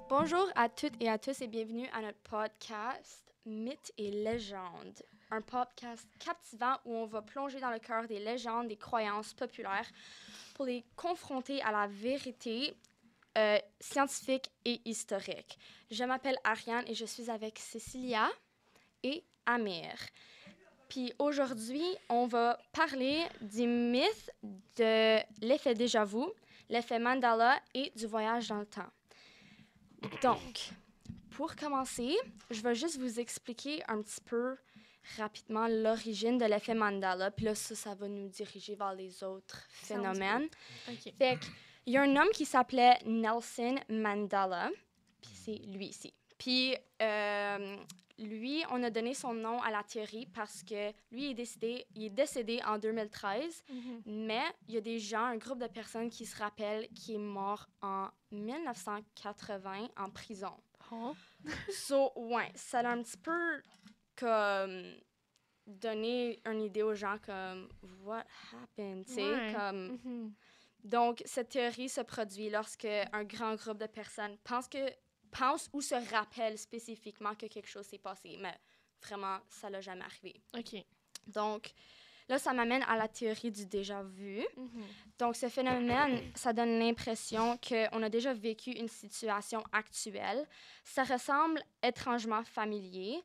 Bonjour à toutes et à tous et bienvenue à notre podcast Mythes et légendes. Un podcast captivant où on va plonger dans le cœur des légendes, des croyances populaires pour les confronter à la vérité scientifique et historique. Je m'appelle Ariane et je suis avec Cécilia et Amir. Puis aujourd'hui, on va parler du mythe de l'effet déjà-vu, l'effet Mandela et du voyage dans le temps. Donc, pour commencer, je vais juste vous expliquer un petit peu rapidement l'origine de l'effet Mandela. Puis là, ça va nous diriger vers les autres phénomènes. OK. Fait qu'il y a un homme qui s'appelait Nelson Mandela, puis c'est lui ici. Puis lui, on a donné son nom à la théorie parce que lui il est décédé en 2013, mais il y a des gens, un groupe de personnes qui se rappellent qu'il est mort en 1980 en prison. Oh. So, ouais, ça a un petit peu comme donné une idée aux gens comme what happened, tu sais, Ouais. comme Mhm. donc cette théorie se produit lorsque un grand groupe de personnes pense ou se rappelle spécifiquement que quelque chose s'est passé, mais vraiment ça l'a jamais arrivé. OK. Donc là ça m'amène à la théorie du déjà vu. Mhm. Donc, ce phénomène, ça donne l'impression qu'on a déjà vécu une situation actuelle. Ça ressemble étrangement familier,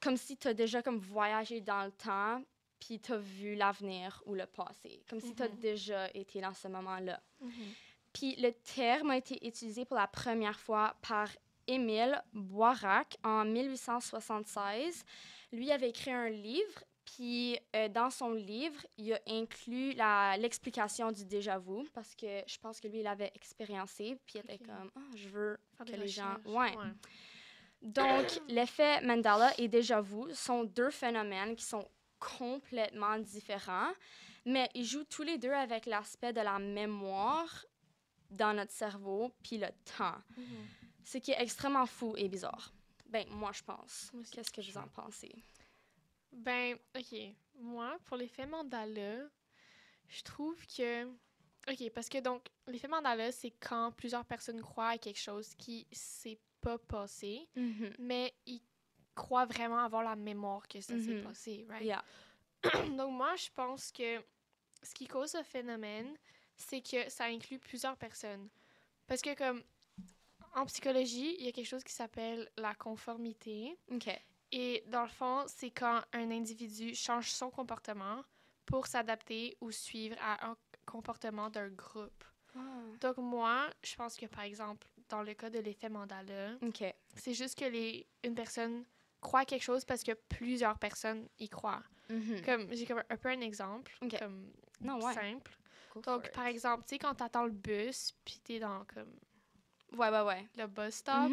comme si tu as déjà comme voyagé dans le temps, puis tu as vu l'avenir ou le passé, comme si tu as déjà été dans ce moment-là. Mhm. Puis le terme a été utilisé pour la première fois par Émile Boirac en 1876. Lui avait écrit un livre, puis dans son livre, il a inclus l'explication du déjà-vu, parce que je pense que lui, il l'avait expériencé, puis il était comme, je veux Faire que des les gens... recherches. Ouais. Donc, l'effet Mandela et déjà-vu sont deux phénomènes qui sont complètement différents, mais ils jouent tous les deux avec l'aspect de la mémoire dans notre cerveau, puis le temps. Mhm. Ce qui est extrêmement fou et bizarre. Ben, moi, je pense. Moi aussi. Qu'est-ce que vous en pensez? Ben, OK. Moi, pour l'effet Mandela, je trouve que... OK, parce que donc, l'effet Mandela, c'est quand plusieurs personnes croient à quelque chose qui s'est pas passé, mais ils croient vraiment avoir la mémoire que ça s'est passé, right? Yeah. Donc, moi, je pense que ce qui cause ce phénomène, c'est que ça inclut plusieurs personnes. Parce que, comme, en psychologie, il y a quelque chose qui s'appelle la conformité. OK. Et dans le fond, c'est quand un individu change son comportement pour s'adapter ou suivre à un comportement d'un groupe. Donc moi, je pense que, par exemple, dans le cas de l'effet Mandela, OK. c'est juste que une personne croit à quelque chose parce que plusieurs personnes y croient. Comme, j'ai comme un peu un exemple, OK. comme Non, ouais. simple. Go for Donc, it. par exemple, tu sais, quand t'attends le bus, puis t'es dans, comme, Ouais. le bus stop,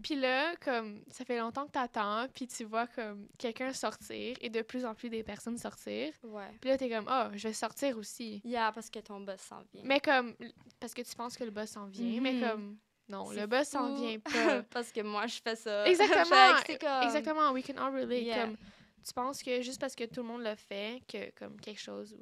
puis là, comme, ça fait longtemps que t'attends, puis tu vois, comme, quelqu'un sortir, et de plus en plus des personnes sortir. Ouais. Puis là, t'es comme, oh, je vais sortir aussi. Yeah, parce que ton boss s'en vient. Mais comme, parce que tu penses que le bus s'en vient, mais comme, non, C'est le bus s'en fou. vient pas. Parce que moi, je fais ça. Exactement! C'est comme... Exactement, we can all relate. Yeah. Comme, tu penses que juste parce que tout le monde le fait, que comme quelque chose,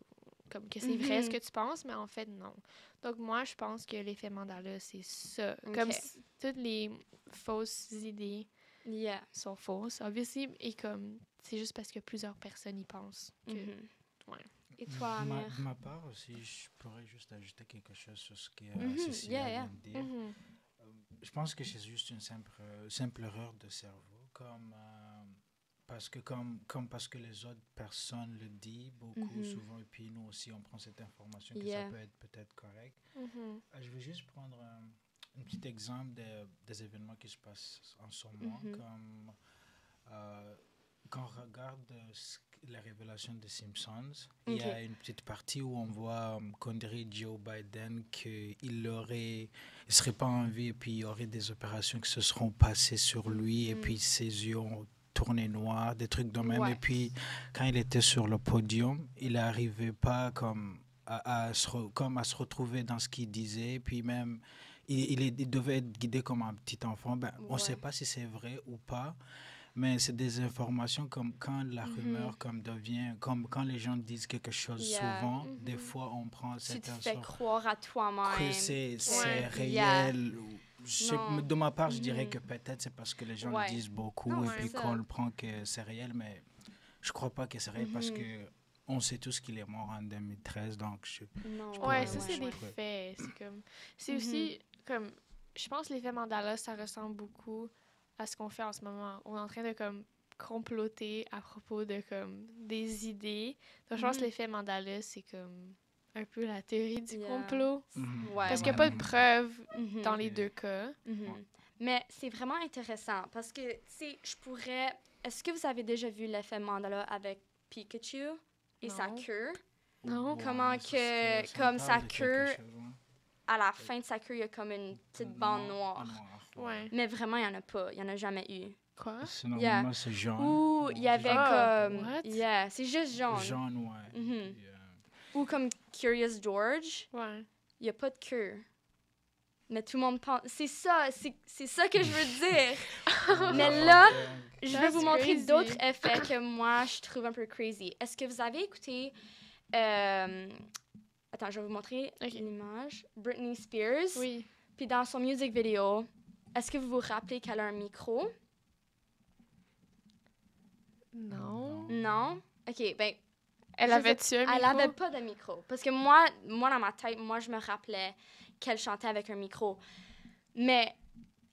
comme que c'est vrai ce que tu penses, mais en fait, non. Donc, moi, je pense que l'effet Mandela, c'est ça. Ok. Comme toutes les fausses idées Yeah. sont fausses, obviously, et comme, c'est juste parce que plusieurs personnes y pensent. Que, ouais. Et toi, Amir? De ma part aussi, je pourrais juste ajouter quelque chose sur ce que Yeah. Cécilia vient de dire. Je pense que c'est juste une simple erreur de cerveau, parce que les autres personnes le disent beaucoup souvent, et puis nous aussi on prend cette information que ça peut être peut-être correct. Je vais juste prendre un petit exemple des événements qui se passent en ce moment, comme quand on regarde la révélation des Simpsons, il y a une petite partie où on voit qu'on dirait Joe Biden qu'il serait pas en vie, et puis il y aurait des opérations qui se seront passées sur lui, et puis ses yeux ont tourné noir, des trucs de même. Et puis quand il était sur le podium, il n'arrivait pas comme à se retrouver dans ce qu'il disait, puis même il devait être guidé comme un petit enfant. On ne sait pas si c'est vrai ou pas, mais c'est des informations comme quand la rumeur devient, comme quand les gens disent quelque chose souvent, des fois on prend cette Tu te fais croire à toi-même. que c'est Ouais. réel. Non. De ma part, je dirais que peut-être c'est parce que les gens Ouais. le disent beaucoup Non, et c'est puis ça. qu'on le prend que c'est réel, mais je crois pas que c'est réel parce que on sait tous qu'il est mort en 2013, donc Non, Ouais, pourrais- ça, c'est je des pourrais- faits. C'est comme... C'est aussi, comme... Je pense que l'effet Mandela, ça ressemble beaucoup à ce qu'on fait en ce moment. On est en train de, comme, comploter à propos de, comme, des idées. Donc, je pense que l'effet Mandela, c'est, comme, un peu la théorie du Yeah. complot. Mhm. Ouais, Parce qu'il n'y a pas de preuves Mhm. dans les deux cas. Mais c'est vraiment intéressant parce que, tu sais, je pourrais... Est-ce que vous avez déjà vu l'effet Mandela avec Pikachu et sa Non. queue? Non. Comment ça serait- que- ça me comme parle sa de quelque queue- chose, ouais. À la fin de sa queue, il y a comme une petite bande noire. Ouais. Mais vraiment, il n'y en a pas. Il n'y en a jamais eu. Quoi? C'est normalement c'est jaune. Ou il y avait Ah, comme... what? Yeah, c'est juste jaune. Jaune, ouais. Mhm. Puis, Ou comme Curious George, Ouais. il n'y a pas de queue. Mais tout le monde pense... C'est ça que je veux dire. Mais là, je vais That's vous montrer crazy. d'autres effets que moi, je trouve un peu crazy. Est-ce que vous avez écouté... Attends, je vais vous montrer Ok. l'image. Britney Spears. Oui. Puis dans son music video, est-ce que vous vous rappelez qu'elle a un micro? Non. Non? OK, ben, Elle Je avait-tu un micro? elle avait pas de micro. Parce que moi, dans ma tête, moi, je me rappelais qu'elle chantait avec un micro. Mais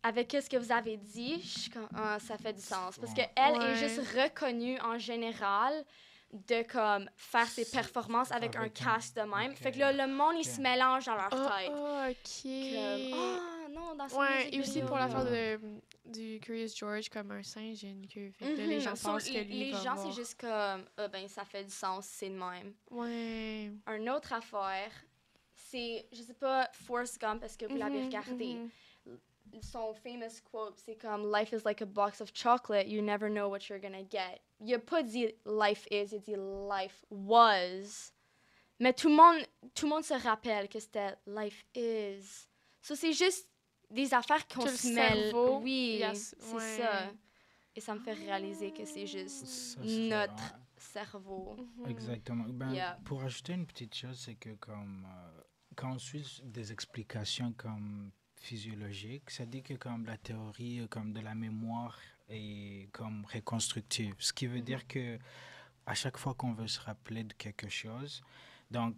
avec ce que vous avez dit, je suis comme, ah, ça fait du sens. Parce qu'elle Ouais. est juste reconnue en général de comme faire ses performances avec un Avec un- casque de même. ok. Fait que là, le monde, il Ok. se mélange dans leur Ah, tête. ah, Comme, OK. ah, non, dans son Ouais, music et aussi video. pour l'affaire Ouais. du Curious George, comme un singe, il y a une queue. Fait que là, les gens So, pensent que lui, les va gens, voir. c'est juste comme, ah, ben, ça fait du sens, c'est de même. Ouais. Un autre affaire, c'est, je sais pas, Forrest Gump, est-ce que vous l'avez regardé? Son famous quote, c'est comme « Life is like a box of chocolate, you never know what you're gonna get ». Il a pas dit « life is », il a dit « life was ». Mais tout le monde se rappelle que c'était « life is ». So, c'est juste des affaires qu'on Que le se mêle. cerveau, Oui, yes, c'est ouais. ça. Et ça me fait réaliser que c'est juste Ça serait- notre ouais. cerveau. Exactement. Ben, Yeah. Pour ajouter une petite chose, c'est que comme, quand on suit des explications comme physiologiques, ça dit que comme la théorie comme de la mémoire est comme reconstructive. Ce qui veut dire que à chaque fois qu'on veut se rappeler de quelque chose, donc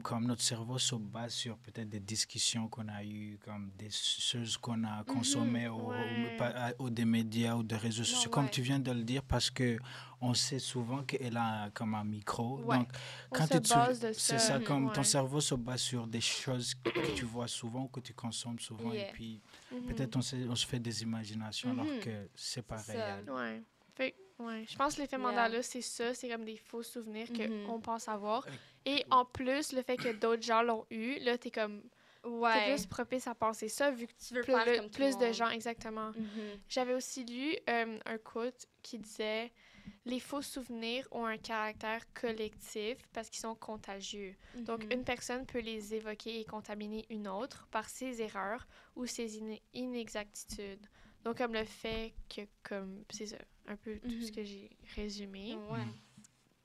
comme notre cerveau se base sur peut-être des discussions qu'on a eues, comme des choses qu'on a consommées ouais. ou des médias ou des réseaux sociaux, comme ouais. tu viens de le dire, parce que on sait souvent qu'elle a comme un micro. Ouais. Donc, On quand se tu te base souviens- de c'est ça. ça, comme ton Ouais. cerveau se base sur des choses que tu vois souvent, que tu consommes souvent, Yeah. et puis Mhm. peut-être on se fait des imaginations alors que c'est pas C'est ça. réel. Ouais. Fait que, ouais. Je pense que l'effet Yeah. Mandela, c'est ça. C'est comme des faux souvenirs qu'on pense avoir. Euh, Et en plus, le fait que d'autres gens l'ont eu, là, t'es comme... T'es Ouais. plus propice à penser ça, vu que Tu veux plus, faire comme tout le plus de monde. gens, exactement. Mhm. J'avais aussi lu un quote qui disait « Les faux souvenirs ont un caractère collectif parce qu'ils sont contagieux. Donc, Mhm. une personne peut les évoquer et contaminer une autre par ses erreurs ou ses inexactitudes. » Donc, comme le fait que, comme, c'est ça, un peu tout ce que j'ai résumé. Ouais.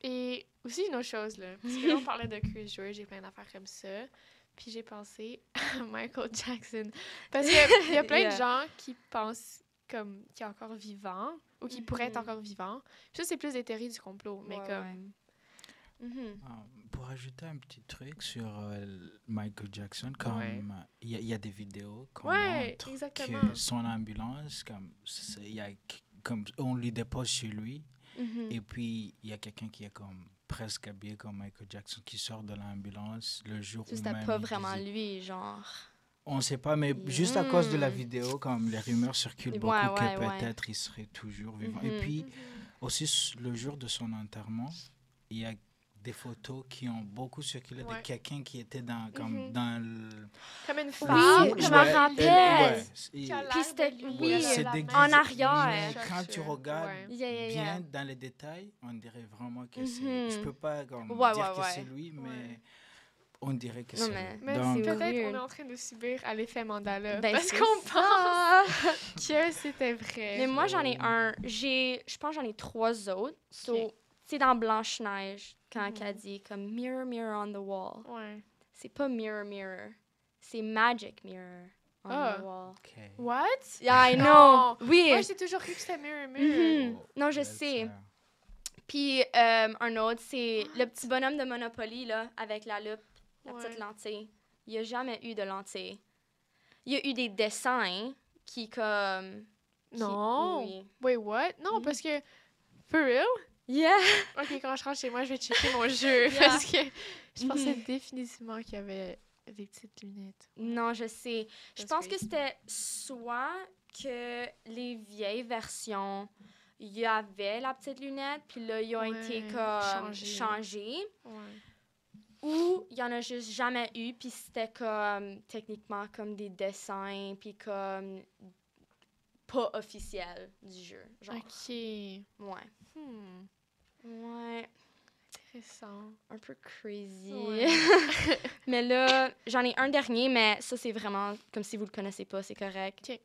Et aussi une autre chose, là, parce que là, on parlait de Curious George, j'ai plein d'affaires comme ça. Puis j'ai pensé à Michael Jackson. Parce qu'il y a plein Yeah. de gens qui pensent comme qu'il est encore vivant ou qu'il pourrait être encore vivant. Puis ça, c'est plus des théories du complot. Mais Ouais, comme... Mhm. Pour ajouter un petit truc sur Michael Jackson, comme Ouais. il y a des vidéos qu'on Ouais, montre exactement. que son ambulance, comme, il y a, comme on lui dépose chez lui, Mhm. et puis il y a quelqu'un qui est comme presque habillé comme Michael Jackson qui sort de l'ambulance le jour où C'était même pas il vraiment disait- lui, genre. On sait pas, mais juste à cause de la vidéo, comme les rumeurs circulent Ouais, beaucoup ouais, que ouais. peut-être il serait toujours vivant. Et Mhm. puis aussi le jour de son enterrement, il y a des photos qui ont beaucoup circulé Ouais. de quelqu'un qui était dans Mhm. dans le Comme une Oui, femme. je me rappelle. Qui a l'air Puis c'était- de lui, oui, elle a c'est la déguisé. même en arrière. Mais structure. quand tu regardes Ouais. Yeah, yeah, yeah. bien dans les détails, on dirait vraiment que c'est. Mhm. Je peux pas comme, Ouais, dire ouais, que ouais. c'est lui, mais Ouais. on dirait que Non, c'est mais- lui. Mais Donc, peut-être weird. on est en train de subir à l'effet Mandela. Ben, parce c'est qu'on pense ça. que c'était vrai. Mais moi, j'en ai un. Je pense que j'en ai 3 autres. So, Ok. tu sais, dans Blanche-Neige, quand Mhm. elle dit comme Mirror, mirror on the wall. Ouais. C'est pas mirror, mirror. C'est magic mirror en Ah. miroir. OK. What? Yeah, I know. Non. Oui. Moi, j'ai toujours cru que c'était Mirror. Mhm. Non, je belle sais. sœur. Puis un autre, c'est le petit bonhomme de Monopoly, là, avec la loupe, la Ouais. petite lentille. Il n'y a jamais eu de lentille. Il y a eu des dessins qui, comme... Non. Oui. Wait, what? Non, Mhm. parce que... For real? Yeah! OK, quand je rentre chez moi, je vais checker mon jeu. Yeah. Parce que je pensais Mhm. définitivement qu'il y avait des petites lunettes. Non, je sais. Je That's pense que crazy. c'était soit que les vieilles versions, il y avait la petite lunette, puis là, ils ont été Ouais, comme changés. changés. Ouais. Ou il y en a juste jamais eu, puis c'était comme techniquement comme des dessins, puis comme pas officiel du jeu. Genre, OK. ouais. Hmm. Ouais, Intéressant. un peu crazy. Ouais. Mais là, j'en ai un dernier, mais ça, c'est vraiment comme si vous le connaissez pas, c'est correct. OK.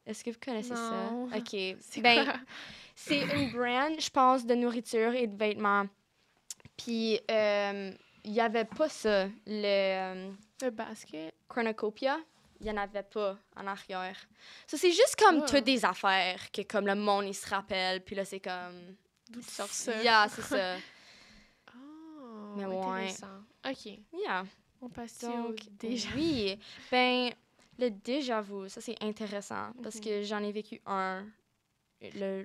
Est-ce que vous connaissez Non. ça? OK. C'est Ben, quoi? c'est une brand, je pense, de nourriture et de vêtements. Puis, il y avait pas ça, le Le basket? Cornucopia. Il y en avait pas en arrière. Ça, c'est juste comme Oh. toutes des affaires que comme le monde, il se rappelle. Puis là, c'est comme... D'où tu sors ça? Yeah, c'est ça. Oh, Mais ouais. intéressant. OK. Yeah. On passe Donc, au déjà. oui. Ben, le déjà-vu, ça, c'est intéressant. Parce Mhm. que j'en ai vécu un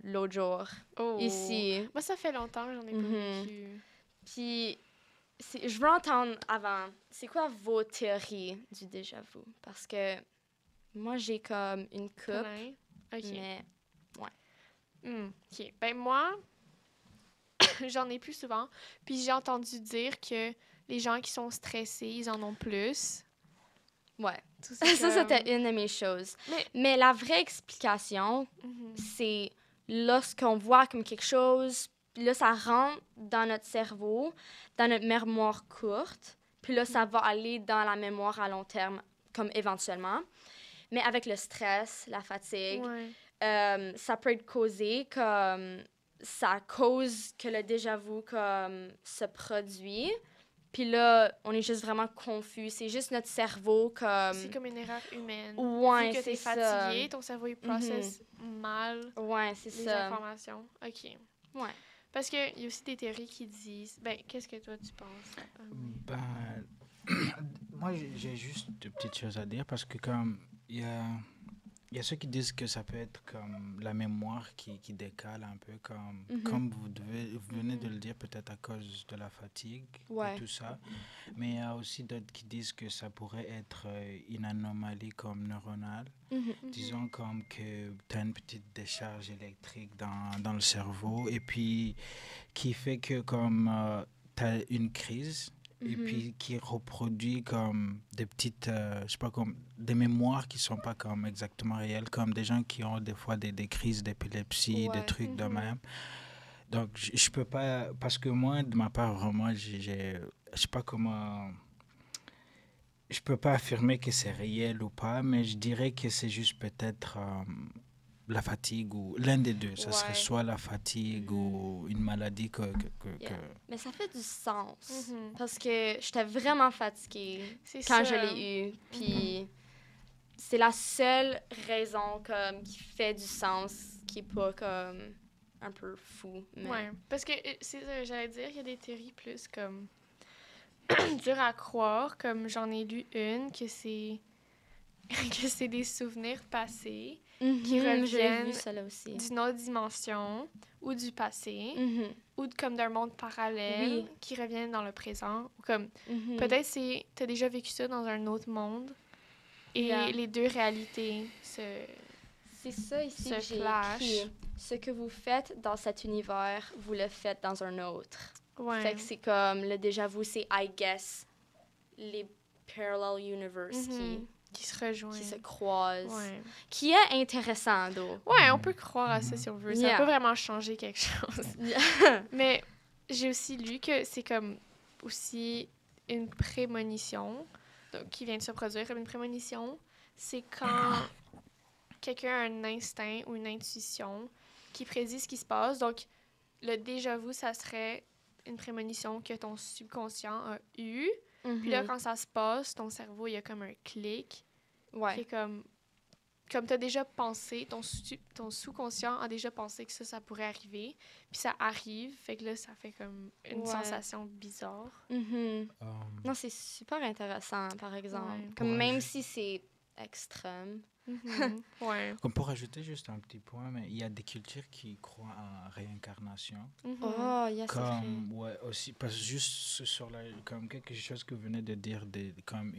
l'autre jour, Oh. ici. Moi, ça fait longtemps que j'en ai pas Mhm. vécu. Puis, je veux entendre avant, c'est quoi vos théories du déjà-vu? Parce que moi, j'ai comme une coupe, Plein. OK. mais... OK. Ben moi, j'en ai plus souvent. Puis j'ai entendu dire que les gens qui sont stressés, ils en ont plus. Ouais. Tout Ça, c'était une de mes choses. Mais la vraie explication, Mhm. c'est lorsqu'on voit comme quelque chose, puis là, ça rentre dans notre cerveau, dans notre mémoire courte, puis là, ça va aller dans la mémoire à long terme, comme éventuellement. Mais avec le stress, la fatigue, Ouais. ça peut être causé comme... Ça cause que le déjà-vu comme se produit. Puis là, on est juste vraiment confus. C'est juste notre cerveau comme... C'est comme une erreur humaine. Ouais, Vu que t'es c'est ça. fatigué, ton cerveau, il processe mal Ouais, c'est les ça. informations. OK. Ouais. Parce qu'il y a aussi des théories qui disent... Ben, qu'est-ce que toi, tu penses? Ben, moi, j'ai juste de petites choses à dire parce que comme il y a ceux qui disent que ça peut être comme la mémoire qui décale un peu, comme vous venez de le dire, peut-être à cause de la fatigue Ouais. et tout ça. Mais il y a aussi d'autres qui disent que ça pourrait être une anomalie comme neuronale. Disons comme que tu as une petite décharge électrique dans le cerveau et puis qui fait que comme tu as une crise et puis qui reproduit comme des petites, je sais pas, comme des mémoires qui sont pas comme exactement réelles, comme des gens qui ont des fois des crises d'épilepsie, des Ouais. trucs de même. Donc, je peux pas, parce que moi, de ma part, vraiment, je sais pas comment, je peux pas affirmer que c'est réel ou pas, mais je dirais que c'est juste peut-être la fatigue ou l'un des deux. Ça serait Ouais. soit la fatigue ou une maladie Yeah. que... Mais ça fait du sens. Mhm. Parce que j'étais vraiment fatiguée C'est quand ça. je l'ai eu. Puis c'est la seule raison comme qui fait du sens, qui est pas comme un peu fou. Mais... Ouais, parce que c'est ça, j'allais dire, il y a des théories plus comme dur à croire, comme j'en ai lu une que c'est que c'est des souvenirs passés qui J'ai reviennent vu ça là aussi. d'une autre dimension ou du passé Mhm. ou comme d'un monde parallèle Oui. qui reviennent dans le présent ou comme Mhm. peut-être c'est t'as déjà vécu ça dans un autre monde et Yeah. les deux réalités se C'est ça ici se que j'ai clash. écrit. Ce que vous faites dans cet univers, vous le faites dans un autre. ouais. Fait que c'est comme le déjà-vu, c'est I guess les parallel universe qui se rejoignent. qui se croisent. Ouais. Qui est intéressant, d'eau. Ouais, on peut croire à ça si on veut. Ça Yeah. peut vraiment changer quelque chose. Mais j'ai aussi lu que c'est comme aussi une prémonition donc, qui vient de se produire comme une prémonition. C'est quand quelqu'un a un instinct ou une intuition qui prédit ce qui se passe. Donc, le déjà-vu, ça serait une prémonition que ton subconscient a eue. Puis là, quand ça se passe, ton cerveau, il y a comme un clic qui ouais. est comme comme tu as déjà pensé, ton sous-conscient a déjà pensé que ça pourrait arriver, puis ça arrive, fait que là, ça fait comme une sensation bizarre. Non, c'est super intéressant, par exemple. Ouais. Comme même si c'est extrême. Ouais. Comme pour ajouter juste un petit point, mais il y a des cultures qui croient en réincarnation. Oh, yes, c'est vrai. Comme, ouais, aussi, parce que juste sur comme quelque chose que vous venez de dire, comme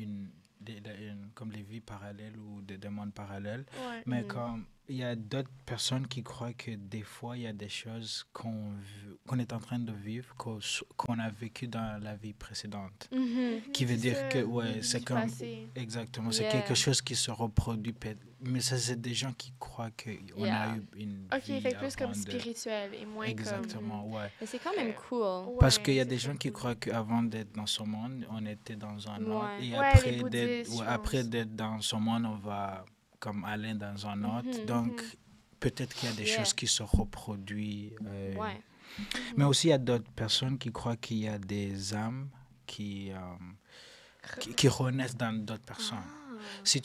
comme les vies parallèles ou des mondes parallèles. Ouais. Mais comme il y a d'autres personnes qui croient que des fois, il y a des choses qu'on est en train de vivre, qu'on a vécu dans la vie précédente. Qui veut dire que, ouais, c'est comme... Passé. Exactement, c'est quelque chose qui se reproduit. Mais ça, c'est des gens qui croient qu'on a eu une vie fait plus comme avant spirituel et moins Exactement, ouais. Mais c'est quand même cool. Parce qu'il y a des gens qui croient qu'avant d'être dans ce monde, on était dans un autre. Ouais. Et après d'être dans ce monde, on va comme aller dans un autre. Donc, peut-être qu'il y a des choses qui se reproduisent. Ouais. Mais aussi, il y a d'autres personnes qui croient qu'il y a des âmes qui renaissent dans d'autres personnes. Si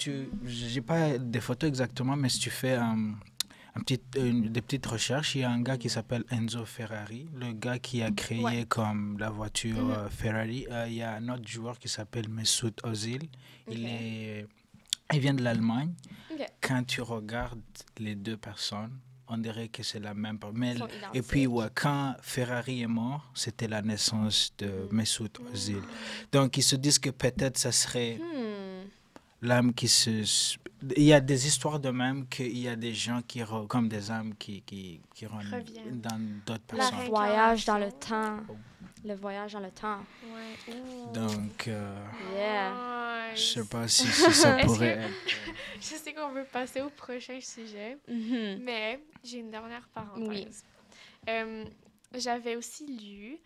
j'ai pas des photos exactement, mais si tu fais des petites recherches, il y a un gars qui s'appelle Enzo Ferrari, le gars qui a créé comme la voiture Ferrari. Il y a un autre joueur qui s'appelle Mesut Özil. Il vient de l'Allemagne. Quand tu regardes les deux personnes, on dirait que c'est la même personne. Et puis, quand Ferrari est mort, c'était la naissance de Mesut Özil. Donc, ils se disent que peut-être ça serait l'âme qui se... Il y a des histoires de même qu'il y a des gens comme des âmes qui reviennent dans d'autres personnes. Le voyage dans le temps. Le voyage dans le temps. Ouais. Donc, Yeah. je sais pas si ça pourrait être... Je sais qu'on veut passer au prochain sujet, mais j'ai une dernière parenthèse. J'avais aussi lu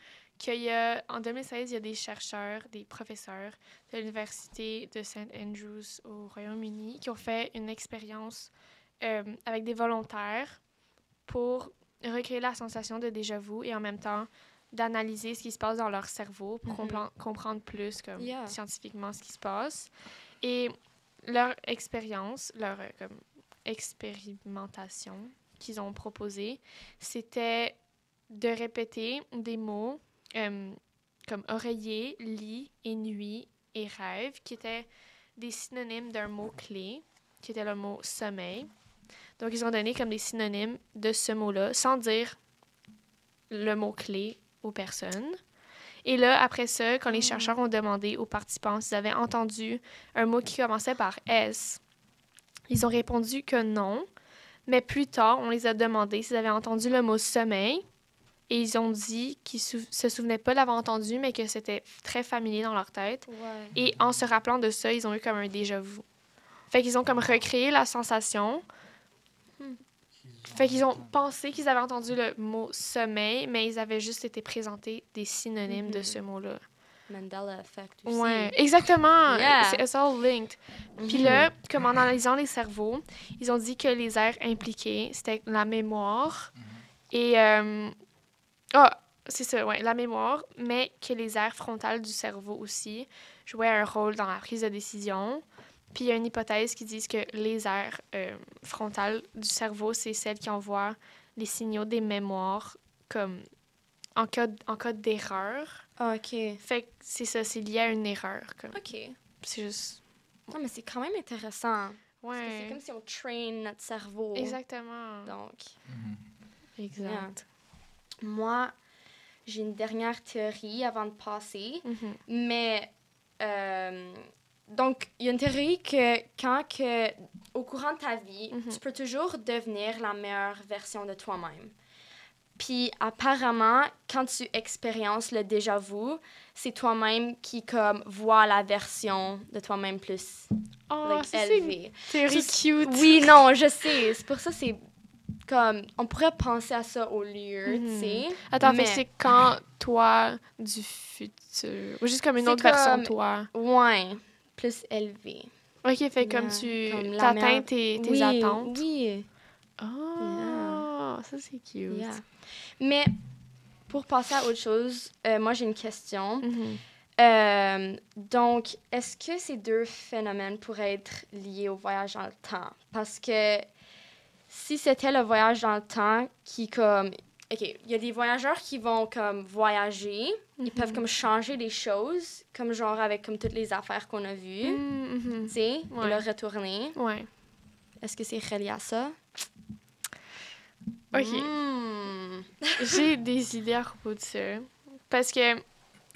qu'en 2016, il y a des chercheurs, des professeurs de l'Université de St. Andrews au Royaume-Uni qui ont fait une expérience avec des volontaires pour recréer la sensation de déjà-vu et en même temps d'analyser ce qui se passe dans leur cerveau pour comprendre plus scientifiquement ce qui se passe. Et leur expérience, leur expérimentation qu'ils ont proposée, c'était de répéter des mots comme oreiller, lit et nuit et rêve, qui étaient des synonymes d'un mot-clé, qui était le mot sommeil. Donc, ils ont donné comme des synonymes de ce mot-là, sans dire le mot-clé aux personnes. Et là, après ça, quand les chercheurs ont demandé aux participants s'ils avaient entendu un mot qui commençait par S, ils ont répondu que non. Mais plus tard, on les a demandé s'ils avaient entendu le mot sommeil. Et ils ont dit qu'ils se souvenaient pas l'avoir entendu, mais que c'était très familier dans leur tête. Ouais. Et en se rappelant de ça, ils ont eu comme un déjà-vu. Fait qu'ils ont comme recréé la sensation. Fait qu'ils ont pensé qu'ils avaient entendu le mot sommeil, mais ils avaient juste été présentés des synonymes de ce mot-là. Mandela Effect aussi. Ouais, exactement. Yeah. C'est all linked. Puis là, comme en analysant les cerveaux, ils ont dit que les aires impliquées, c'était la mémoire et... c'est ça, ouais, la mémoire, mais que les aires frontales du cerveau aussi jouaient un rôle dans la prise de décision. Puis il y a une hypothèse qui dit que les aires frontales du cerveau, c'est celles qui envoient les signaux des mémoires comme en cas d'erreur. OK. Fait que c'est ça, c'est lié à une erreur. Comme. OK. C'est juste... Non, mais c'est quand même intéressant. Parce que Ouais. c'est comme si on train notre cerveau. Exactement. Donc, Exact. moi, j'ai une dernière théorie avant de passer. Mais, donc, il y a une théorie que au courant de ta vie, tu peux toujours devenir la meilleure version de toi-même. Puis, apparemment, quand tu expériences le déjà-vu, c'est toi-même qui, comme, vois la version de toi-même plus élevée. Théorie cute. Oui, non, je sais. C'est pour ça, c'est comme... On pourrait penser à ça au lieu, tu sais. Attends, mais... c'est quand toi du futur... Ou juste comme une autre version de toi. Ouais, plus élevée. OK, fait comme tu t'atteins tes attentes. Oui, Ça, c'est cute. yeah. Mais pour passer à autre chose, moi, j'ai une question. Donc, est-ce que ces deux phénomènes pourraient être liés au voyage dans le temps? Parce que si c'était le voyage dans le temps qui, comme... OK, il y a des voyageurs qui vont, comme, voyager. Ils peuvent, comme, changer des choses, comme, genre, avec, comme, toutes les affaires qu'on a vues, tu sais, et le retourner. Ouais. Est-ce que c'est relié à ça? OK. J'ai des idées à propos de ça. Parce que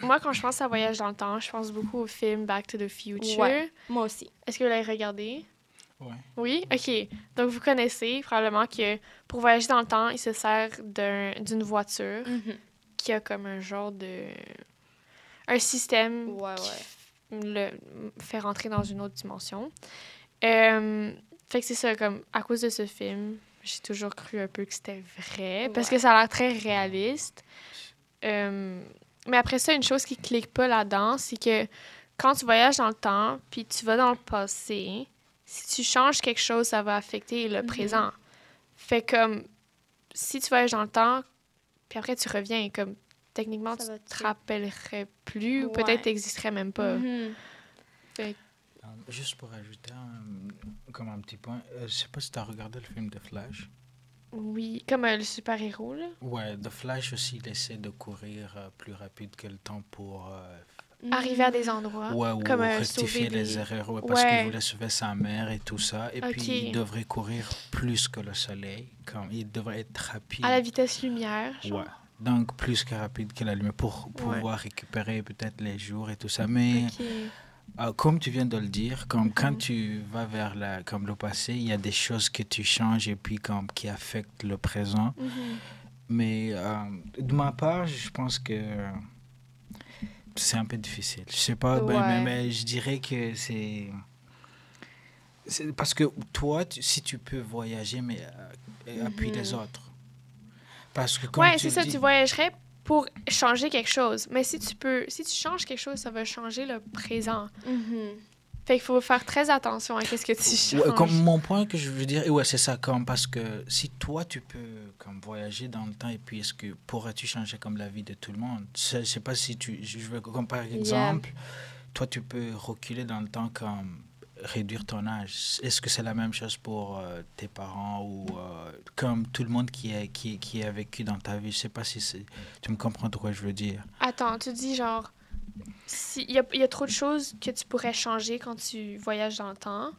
moi, quand je pense à voyage dans le temps, je pense beaucoup au film Back to the Future. Ouais, moi aussi. Est-ce que vous l'avez regardé? Ouais. Oui? OK. Donc, vous connaissez probablement que pour voyager dans le temps, il se sert d'une voiture qui a comme un genre de... un système qui le fait rentrer dans une autre dimension. Fait que c'est ça, comme, à cause de ce film, j'ai toujours cru un peu que c'était vrai, parce que ça a l'air très réaliste. Mais après ça, une chose qui clique pas là-dedans, c'est que quand tu voyages dans le temps, puis tu vas dans le passé, si tu changes quelque chose, ça va affecter le présent. Fait comme, si tu voyages dans le temps, puis après tu reviens, comme, techniquement, tu te rappellerais plus, ou peut-être t'existerais même pas. Fait juste pour ajouter comme un petit point, je sais pas si tu as regardé le film The Flash. Oui, comme le super-héros, là. Ouais, The Flash aussi, il essaie de courir plus rapide que le temps pour... arriver à des endroits. Ouais, ou comme rectifier les erreurs, parce qu'il voulait sauver sa mère et tout ça. Et puis, il devrait courir plus que le soleil. Comme, il devrait être rapide. À la vitesse lumière, genre. Ouais. Donc, plus que rapide que la lumière pour pouvoir récupérer peut-être les jours et tout ça. Mais... comme tu viens de le dire, comme quand tu vas vers comme le passé, il y a des choses que tu changes et puis comme qui affectent le présent. Mais de ma part, je pense que c'est un peu difficile. Je sais pas, mais je dirais que c'est parce que toi, si tu peux voyager, mais appuie les autres. Parce que comme c'est ça, tu voyagerais pour changer quelque chose. Mais si tu changes quelque chose, ça va changer le présent. Fait qu'il faut faire très attention à qu'est-ce que tu changes. Comme mon point que je veux dire, c'est ça, comme parce que si toi tu peux comme voyager dans le temps et puis est-ce que pourrais-tu changer comme la vie de tout le monde? Je sais pas si je veux comme par exemple, toi tu peux reculer dans le temps comme réduire ton âge. Est-ce que c'est la même chose pour tes parents ou comme tout le monde qui a vécu dans ta vie? Je sais pas si tu me comprends de quoi je veux dire. Attends, tu dis genre, il y a trop de choses que tu pourrais changer quand tu voyages dans le temps?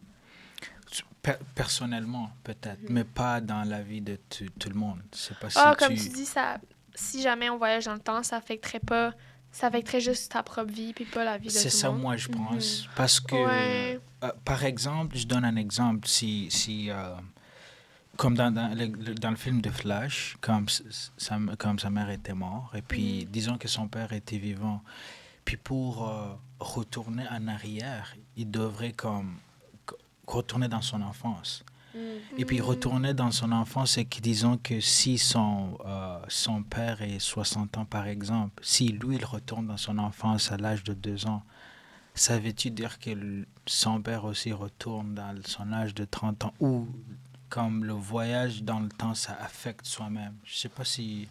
Personnellement, peut-être, mais pas dans la vie de tout le monde. Je sais pas si comme tu dis, ça, si jamais on voyage dans le temps, ça affecterait juste ta propre vie puis pas la vie de tout le monde. C'est ça, moi, je pense. Parce que, par exemple, je donne un exemple. Si comme dans le film de Flash, comme sa mère était morte, et puis disons que son père était vivant, puis pour retourner en arrière, il devrait comme retourner dans son enfance. Et puis retourner dans son enfance, c'est que disons que si son père est 60 ans par exemple, si lui il retourne dans son enfance à l'âge de 2 ans, ça veut-tu dire que son père aussi retourne dans son âge de 30 ans ou comme le voyage dans le temps, ça affecte soi-même? Je sais pas si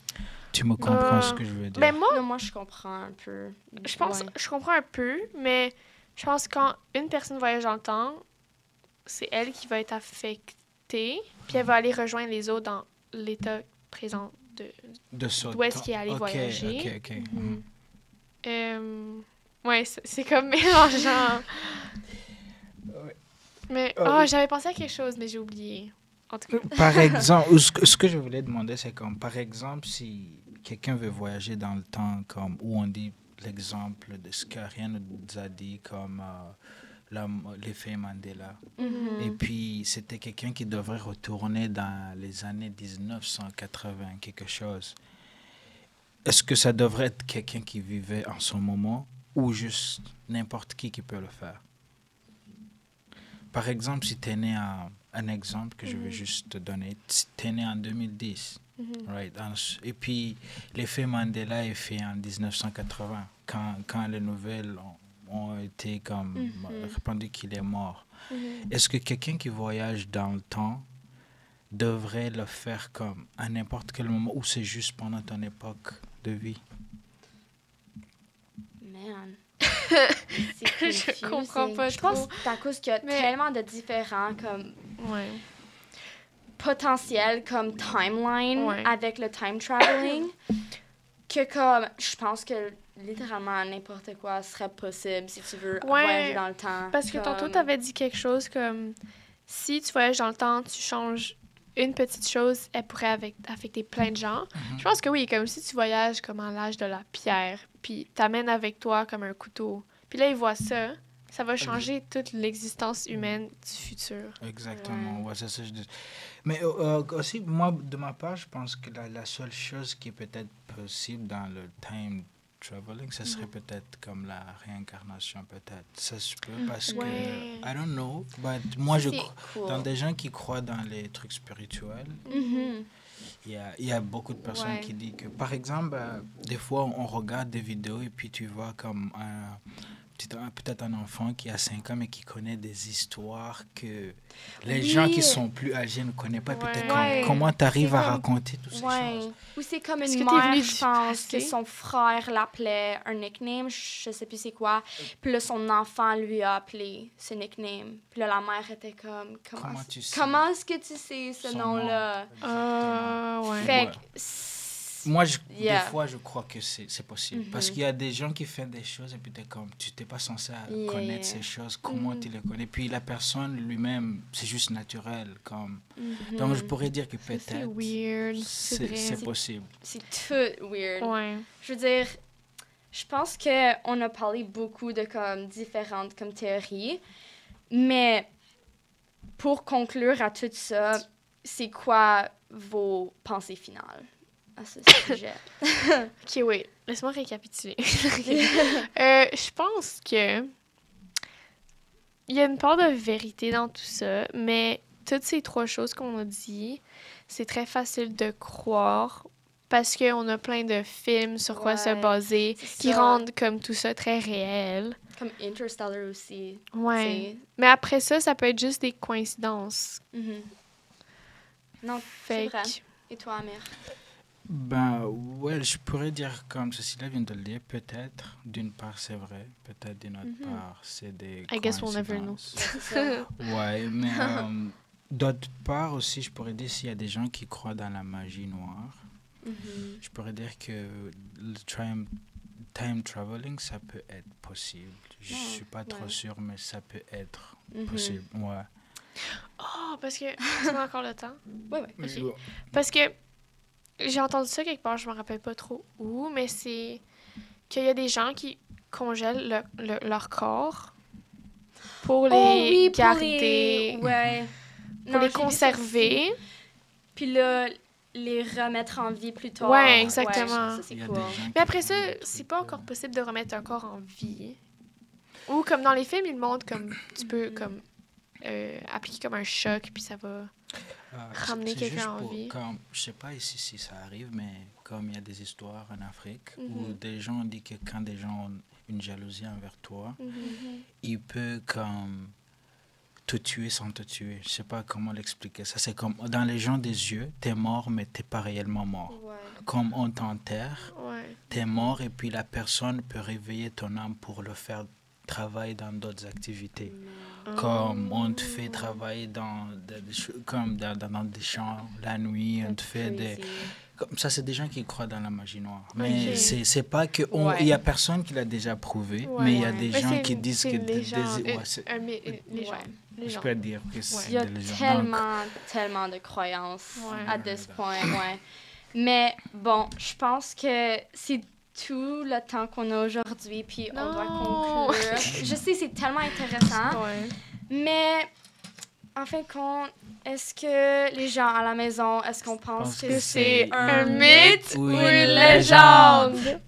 tu me comprends ce que je veux dire. Mais moi je comprends un peu. Je comprends un peu, mais je pense que quand une personne voyage dans le temps, c'est elle qui va être affectée, puis elle va aller rejoindre les autres dans l'état présent d'où est-ce qu'il est allé voyager. Ouais, c'est comme mélangeant. Mais j'avais pensé à quelque chose, mais j'ai oublié. En tout cas. Par exemple, ce que je voulais demander, c'est comme, par exemple, si quelqu'un veut voyager dans le temps, comme où on dit l'exemple de ce qu'Ariane nous a dit, comme l'effet Mandela. Et puis, c'était quelqu'un qui devrait retourner dans les années 1980, quelque chose. Est-ce que ça devrait être quelqu'un qui vivait en ce moment ou juste n'importe qui peut le faire? Par exemple, si tu es né un exemple que je vais juste te donner, si tu es né en 2010, right? Et puis l'effet Mandela est fait en 1980, quand les nouvelles ont été comme répandues qu'il est mort. Est-ce que quelqu'un qui voyage dans le temps devrait le faire comme à n'importe quel moment ou c'est juste pendant ton époque de vie? Man. Je comprends pas Je pense trop. que c'est à cause qu'il y a Mais- tellement de différents comme Ouais. potentiels comme timeline Ouais. avec le time traveling que comme je pense que littéralement n'importe quoi serait possible si tu veux Ouais, voyager dans le temps. Parce que tantôt, comme- tu avais dit quelque chose comme si tu voyages dans le temps, tu changes une petite chose, elle pourrait affecter plein de gens. Je pense que oui, comme si tu voyages comme à l'âge de la pierre, puis t'amènes avec toi comme un couteau. Puis là, ils voient ça, ça va changer toute l'existence humaine du futur. Exactement, Ouais. ouais, c'est ça que je dis. Mais aussi, moi, de ma part, je pense que la seule chose qui est peut-être possible dans le time traveling, ce serait peut-être comme la réincarnation, peut-être. Ça se peut parce Ouais. que, I don't know, but moi, C'est dans cool. des gens qui croient dans les trucs spirituels, Mhm. il y a beaucoup de personnes Ouais. qui disent que, par exemple, des fois, on regarde des vidéos et puis tu vois comme peut-être un enfant qui a 5 ans mais qui connaît des histoires que les Oui. gens qui sont plus âgés ne connaissent pas. Puis Ouais. t'es comme, Ouais. comment tu arrives C'est à comme- raconter toutes ces Ouais. choses? Ou c'est comme Est-ce une que t'es mère, venu je du pense, que passé? son frère l'appelait un nickname, je sais plus c'est quoi. Puis là, son enfant lui a appelé ce nickname. Puis là, la mère était comme, Comment tu sais comment est-ce que tu sais ce son nom-là? Ouais. Fait Ouais. que... Moi, Yeah. des fois, je crois que c'est possible. Parce qu'il y a des gens qui font des choses et puis t'es comme, tu n'es pas censé Yeah. connaître ces choses. Comment tu les connais? Puis la personne lui-même, c'est juste naturel. Comme... Donc, je pourrais dire que C'est peut-être weird, c'est vrai. c'est possible. C'est tout weird. Ouais. Je veux dire, je pense qu'on a parlé beaucoup de comme différentes comme théories, mais pour conclure à tout ça, c'est quoi vos pensées finales à ce sujet? Ok, oui. Laisse-moi récapituler. Je pense que il y a une part de vérité dans tout ça, mais toutes ces 3 choses qu'on a dit, c'est très facile de croire parce qu'on a plein de films sur quoi se Ouais, baser c'est qui ça. rendent comme tout ça très réel. Comme Interstellar aussi. Ouais. Mais après ça, ça peut être juste des coïncidences. Mhm. Non, Fait c'est vrai. que- Et toi, Amir? Ben, ouais, je pourrais dire comme Cécilia vient de le dire, peut-être, d'une part c'est vrai, peut-être d'une autre part c'est des I guess we'll never know. coïncidences. C'est ça. Ouais, mais d'autre part aussi, je pourrais dire s'il y a des gens qui croient dans la magie noire, Mhm. je pourrais dire que le time traveling, ça peut être possible. Je Ah, suis pas trop ouais. sûr, mais ça peut être Mhm. possible, ouais. Oh, parce que... Tu as encore le temps? Ouais, ouais. Mais, Ok. Parce que j'ai entendu ça quelque part, je me rappelle pas trop où, mais c'est qu'il y a des gens qui congèlent leur corps pour les Oh oui, garder, pour les... Ouais. pour Non, les j'ai vu ça conserver. aussi. Puis là, les remettre en vie plus tard. Ouais, exactement. ça, c'est il y a cool. des gens Mais après qui ça, font des c'est trucs, pas encore possible de remettre un corps en vie. Ou comme dans les films, ils montrent comme tu peux comme appliquer comme un choc, puis ça va... ramener c'est quelqu'un juste en pour- vie. Comme, je sais pas ici si ça arrive, mais comme il y a des histoires en Afrique où Mhm. des gens disent que quand des gens ont une jalousie envers toi, Mhm. il peut comme te tuer sans te tuer. Je sais pas comment l'expliquer. Ça, c'est comme dans les gens des yeux, t'es mort, mais t'es pas réellement mort. Ouais. Comme on t'enterre, Ouais. t'es mort et puis la personne peut réveiller ton âme pour le faire travailler dans d'autres activités. Comme on te fait travailler comme dans des champs la nuit, on te fait des... Crazy. Comme ça, c'est des gens qui croient dans la magie noire. Mais Ok. c'est pas que... Il Ouais. y a personne qui l'a déjà prouvé, Ouais. mais il y a Ouais. des Mais gens c'est qui une- disent c'est que... une légende. Une légende. Je Légende. peux dire que Ouais. c'est Il y a des légendes. tellement de croyances Ouais. à this point, ouais. Mais bon, je pense que c'est tout le temps qu'on a aujourd'hui, puis on doit Non. conclure. Je sais, c'est tellement intéressant, Ouais. mais en fin de compte, est-ce que les gens à la maison, est-ce qu'on pense pense que que c'est c'est un un mythe ou ou une une légende? légende?